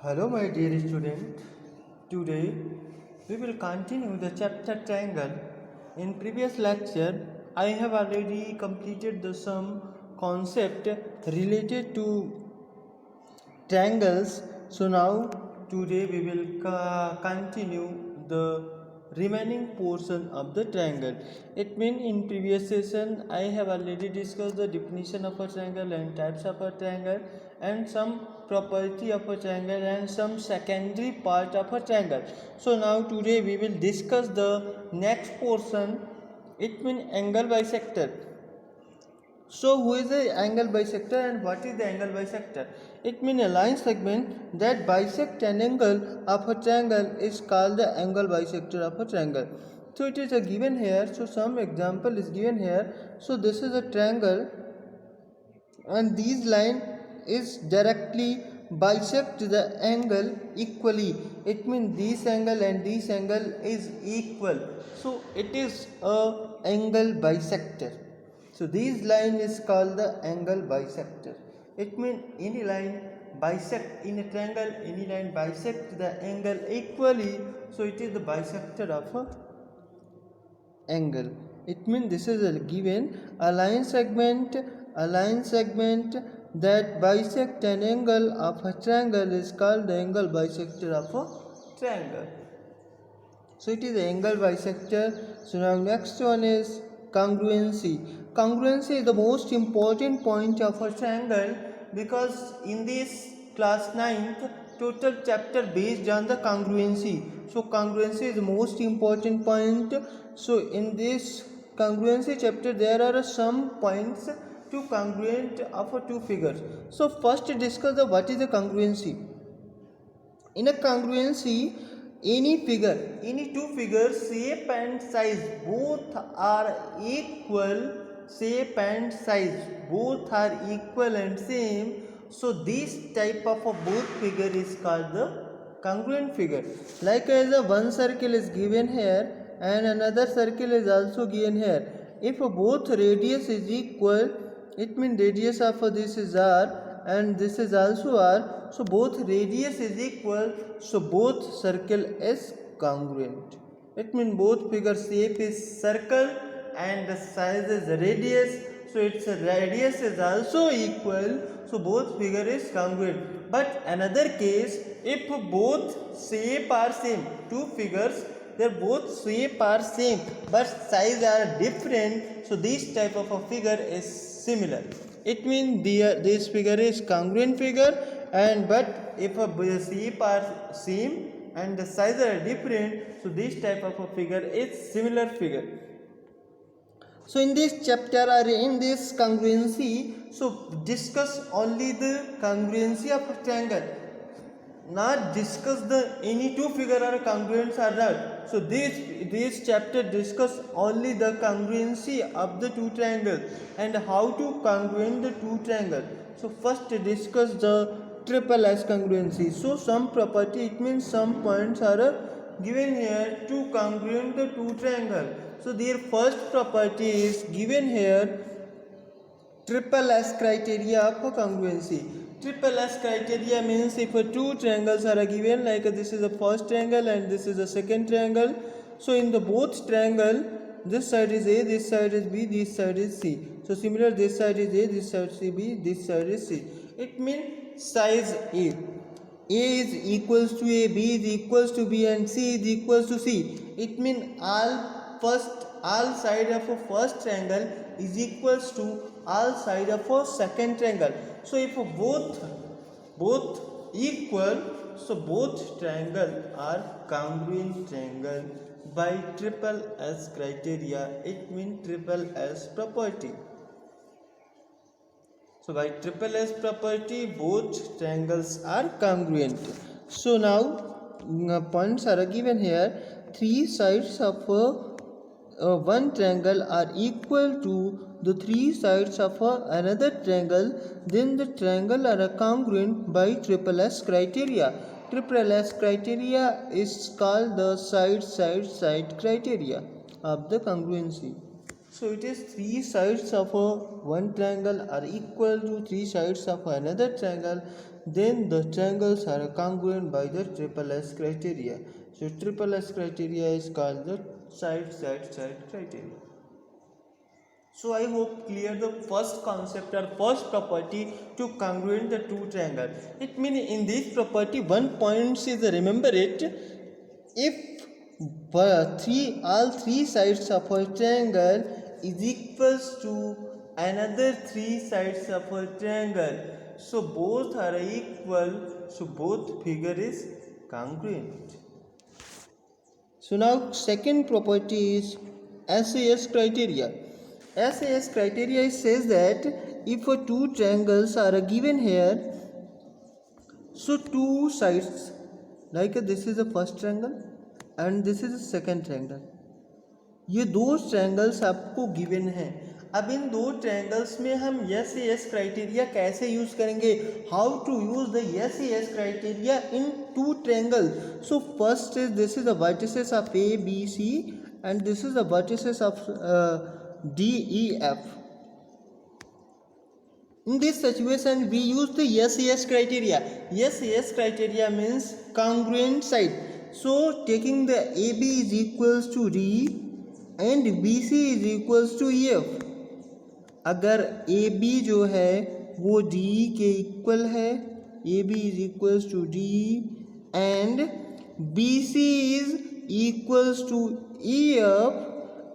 Hello, my dear student. Today we will continue the chapter triangle. In previous lecture, I have already completed the some concept related to triangles. So now today we will continue the remaining portion of the triangle. It means in previous session I have already discussed the definition of a triangle and types of a triangle and some property of a triangle and some secondary part of a triangle. So now today we will discuss the next portion. It means angle bisector. So who is the angle bisector and what is the angle bisector? It means a line segment that bisects an angle of a triangle is called the angle bisector of a triangle. So it is a given here. So some example is given here. So this is a triangle and this line is directly bisect the angle equally. It means this angle and this angle is equal. So it is a angle bisector. So this line is called the angle bisector. It means any line bisect in a triangle, any line bisect the angle equally. So it is the bisector of a angle. It means this is a given a line segment that bisect an angle of a triangle is called the angle bisector of a triangle. So it is the angle bisector. So now next one is congruency. Congruency is the most important point of a triangle because in this class 9th total chapter based on the congruency. So congruency is the most important point. So in this congruency chapter there are some points to congruent of two figures. So first discuss the what is the congruency. In a congruency, any two figures, shape and size both are equal. Shape and size both are equal and same. So this type of a both figure is called the congruent figure. Like as a one circle is given here and another circle is also given here. If both radius is equal, it means radius of this is r and this is also r. So both radius is equal. So both circle is congruent. It means both figure shape is circle and the size is radius. So its radius is also equal. So both figure is congruent. But another case, if both shape are same, two figures, their both shape are same but size are different. So this type of a figure is similar. It means this figure is congruent figure and but if a shape are same and the size are different, so this type of a figure is similar figure. So in this chapter or in this congruency, so discuss only the congruency of a triangle, not discuss the any two figure are congruent or not. So this chapter discuss only the congruency of the two triangles and how to congruent the two triangles. So first discuss the triple S congruency. So some property, it means some points are given here to congruent the two triangles. So their first property is given here, triple S criteria of congruency. Triple S criteria means if two triangles are given, like this is the first triangle and this is the second triangle. So in the both triangle, this side is A, this side is B, this side is C. So similar, this side is A, this side is B, this side is C. It means size A is equals to A, B is equals to B and C is equals to C. It means all side of a first triangle is equals to all side of a second triangle. So if both equal, so both triangle are congruent triangle by triple S criteria. It means triple S property. So by triple S property, both triangles are congruent. So now points are given here. Three sides of one triangle are equal to the three sides of another triangle, then the triangle are congruent by triple S criteria. Triple S criteria is called the side criteria of the congruency. So it is three sides of one triangle are equal to three sides of another triangle, then the triangles are congruent by the triple S criteria. So triple S criteria is called the side criteria. So I hope clear the first concept or first property to congruent the two triangle. It means in this property one point is, remember it, if all three sides of a triangle is equals to another three sides of a triangle, so both are equal, so both figure is congruent. So now second property is SAS criteria. SAS criteria says that if two triangles are given here, so two sides, like this is the first triangle and this is the second triangle, ये दो triangles आपको given हैं. अब इन दो triangles में हम S S criteria कैसे use करेंगे, how to use the S S criteria in two triangle. So first is this is the vertices of A B C and this is the vertices of D E F. In this situation, we use the SES criteria. SES criteria means congruent side. So, taking the AB is equals to D and BC is equals to EF. अगर AB जो है वो D के equal है, AB is equals to D and BC is equals to EF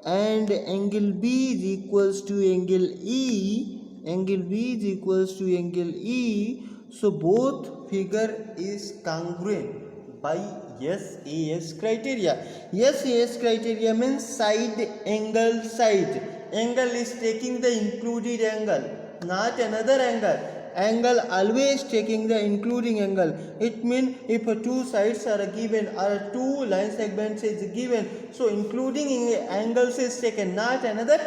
and angle B is equals to angle E. Angle B is equals to angle E. So both figure is congruent by SAS criteria. SAS criteria means side angle side. Angle is taking the included angle, not another angle. Angle always taking the including angle. It means if two sides are given or two line segments is given, so including angles is taken, not another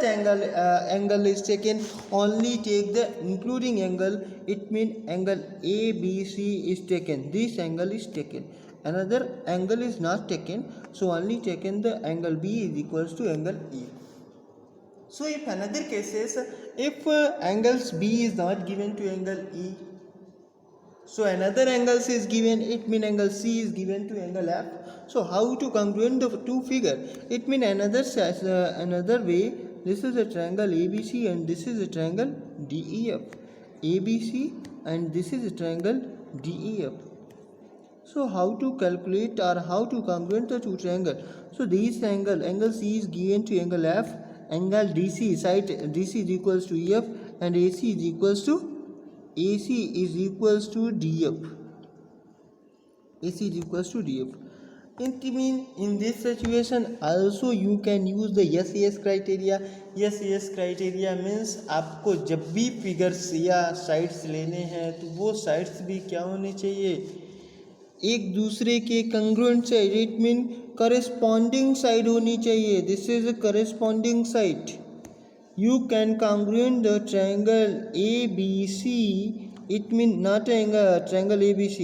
angle is taken. Only take the including angle. It means angle ABC is taken. This angle is taken. Another angle is not taken. So only taken the angle B is equals to angle E. So if another cases, if angles B is not given to angle E, so another angles is given, it means angle C is given to angle F. So how to congruent the two figure? It means another way. This is a triangle ABC and this is a triangle DEF. ABC and this is a triangle DEF. So how to calculate or how to congruent the two triangle? So this angle C is given to angle F. Angle DC, side DC is equals to EF and AC is equals to DF. AC is equals to DF. It means in this situation also you can use the SAS criteria. SAS criteria means आपको जब भी figures या sides लेने हैं तो वो sides भी क्या होने चाहिए, एक दूसरे के congruent side. It means corresponding side होनी चाहिए. This is a corresponding side. You can congruent the triangle ABC. It means not triangle ABC.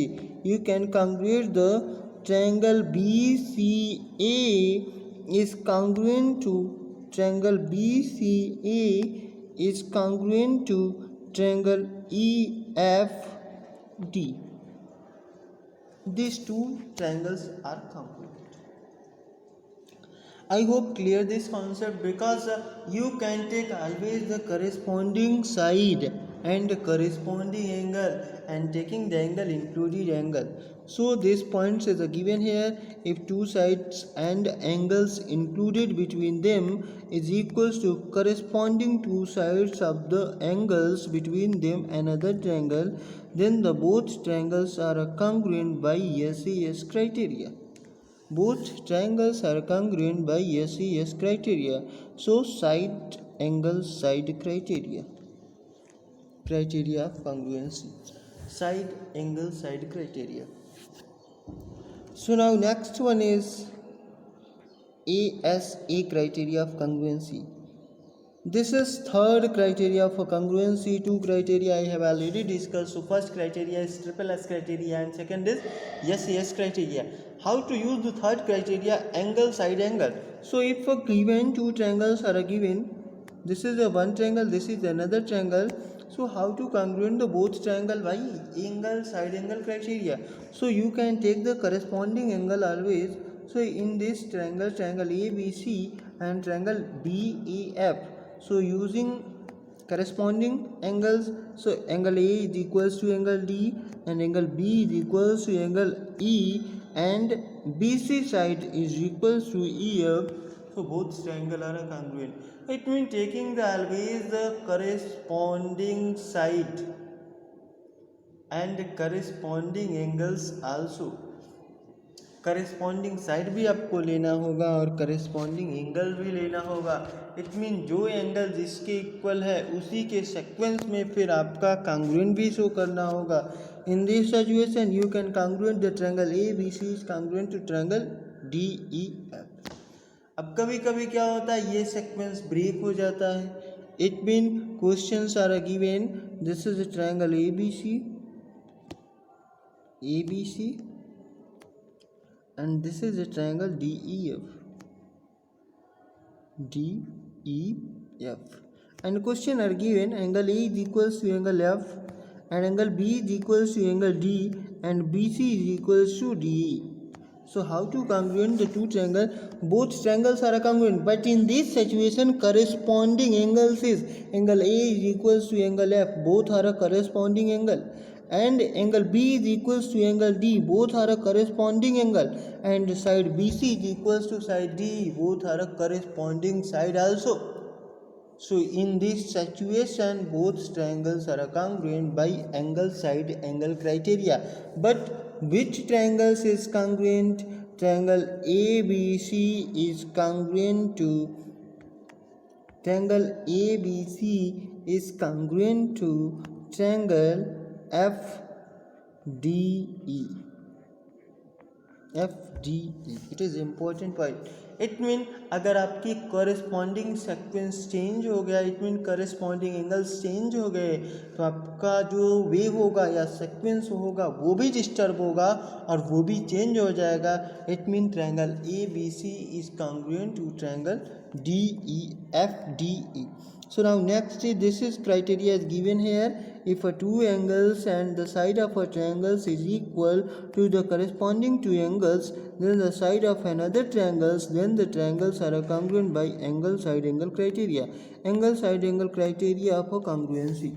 You can congruent the triangle BCA is congruent to triangle BCA is congruent to triangle EFD. These two triangles are congruent. I hope clear this concept, because you can take always the corresponding side and corresponding angle and taking the angle included angle. So this points is given here. If two sides and angles included between them is equals to corresponding two sides of the angles between them another triangle, then the both triangles are congruent by SAS criteria. Both triangles are congruent by SAS criteria. So side angle side criteria. Criteria of congruency. Side angle side criteria. So now next one is ASA criteria of congruency. This is third criteria for congruency. Two criteria I have already discussed. So first criteria is triple S criteria and second is SAS criteria. How to use the third criteria, angle side angle. So if given two triangles are given, this is a one triangle, this is another triangle. So how to congruent the both triangle by angle side angle criteria? So you can take the corresponding angle always. So in this triangle ABC and triangle BEF, so using corresponding angles, so angle A is equals to angle D and angle B is equals to angle E and BC side is equals to EF. So both triangle are congruent. It means taking the always the corresponding side and corresponding angles also. Corresponding side भी आपको लेना होगा और corresponding angle भी लेना होगा. It mean जो angle जिसके इक्वल है उसी के सीक्वेंस में फिर आपका कांग्रुएंट भी शो करना होगा. In this situation you can congruent the triangle A B C is congruent to triangle D E F. अब कभी कभी क्या होता है, ये सीक्वेंस ब्रेक हो जाता है. It mean questions are given this is a triangle A B C and this is a triangle DEF and question are given angle A is equals to angle F and angle B is equals to angle D and BC is equals to DE. So how to congruent the two triangles? Both triangles are congruent, but in this situation corresponding angles is angle A is equals to angle F, both are a corresponding angle, and angle B is equals to angle D, both are a corresponding angle, and side BC is equals to side D, both are a corresponding side also. So in this situation both triangles are congruent by angle side angle criteria. But which triangles is congruent? Triangle ABC is congruent to triangle ABC is congruent to triangle FDE. It is important point. It mean अगर आपकी corresponding sequence change हो गया, it mean corresponding angles change हो गए, तो आपका जो wave होगा या सेक्वेंस होगा वो भी डिस्टर्ब होगा और वो भी चेंज हो जाएगा. It mean triangle A B C is congruent to triangle D E F D E. So now next this is criteria is given here. If a two angles and the side of a triangle is equal to the corresponding two angles, then the side of another triangles, then the triangles are congruent by angle side angle criteria. Angle side angle criteria for congruency.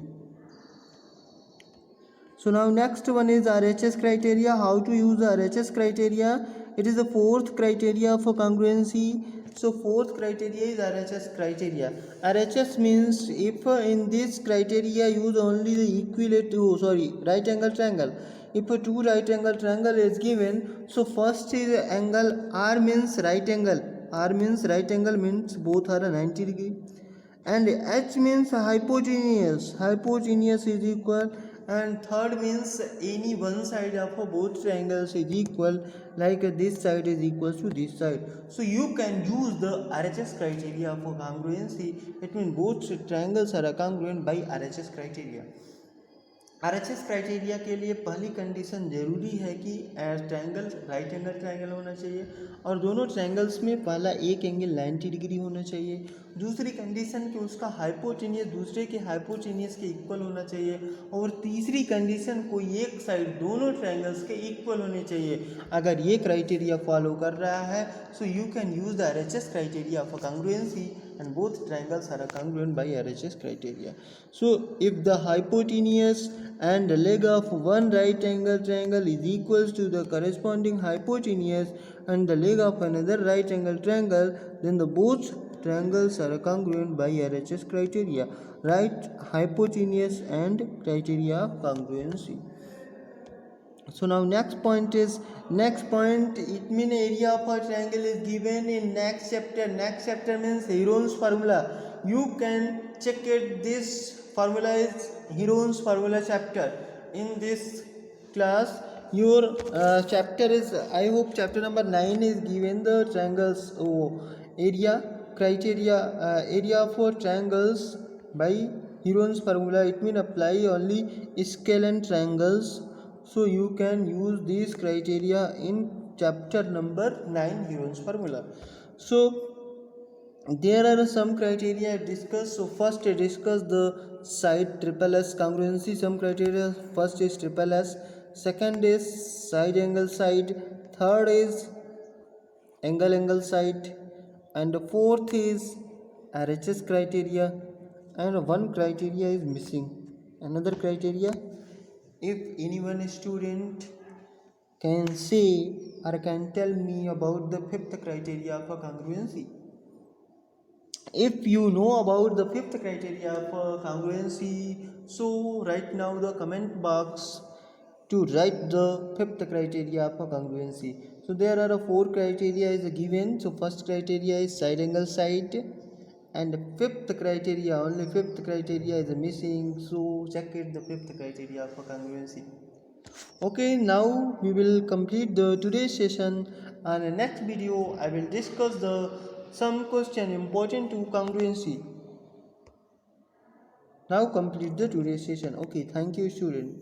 So now next one is RHS criteria. How to use the RHS criteria? It is the fourth criteria for congruency. So fourth criteria is RHS criteria. RHS means if in this criteria use only the right angle triangle. If a two right angle triangle is given, so first is angle R means right angle. R means right angle means both are 90 degree. And H means hypotenuse. Hypotenuse is equal. And third means any one side of both triangles is equal, like this side is equal to this side. So you can use the RHS criteria for congruency. It means both triangles are congruent by RHS criteria. RHS criteria के लिए पहली condition ज़रूरी है कि triangle right angle triangle होना चाहिए और दोनों ट्रायंगल्स में पहला एक एंगल 90 डिग्री होना चाहिए. दूसरी कंडीशन कि उसका हाइपोटेनियस दूसरे के हाइपोटेनियस के इक्वल होना चाहिए. और तीसरी कंडीशन कोई एक साइड दोनों ट्रायंगल्स के इक्वल होने चाहिए. अगर ये क्राइटेरिया फॉलो कर रहा है, so you can use the RHS criteria for congruency and both triangles are congruent by RHS criteria. So if the hypotenuse and the leg of one right angle triangle is equals to the corresponding hypotenuse and the leg of another right angle triangle, then the both triangles are congruent by RHS criteria. Right hypotenuse and criteria of congruency. So now next point it mean area of a triangle is given in next chapter. Next chapter means Heron's formula. You can check it. This formula is Heron's formula chapter. In this class your chapter is, I hope chapter number 9 is given the triangles area criteria area for triangles by Heron's formula. It mean apply only scalene triangles. So you can use these criteria in chapter number 9 Heron's formula. So There are some criteria discussed. So first I discuss the side triple S congruency. Some criteria. First is triple S. Second is side angle side. Third is angle side. And the fourth is RHS criteria. And one criteria is missing. Another criteria. If anyone student can say or can tell me about the fifth criteria for congruency. If you know about the fifth criteria for congruency, so write now the comment box to write the fifth criteria for congruency. So there are four criteria is given. So first criteria is side angle side, and fifth criteria, only fifth criteria is missing. So check it, the fifth criteria for congruency. Okay, now we will complete the today's session, and in next video I will discuss the some question important to congruency. Now complete the today's session. Okay, thank you student.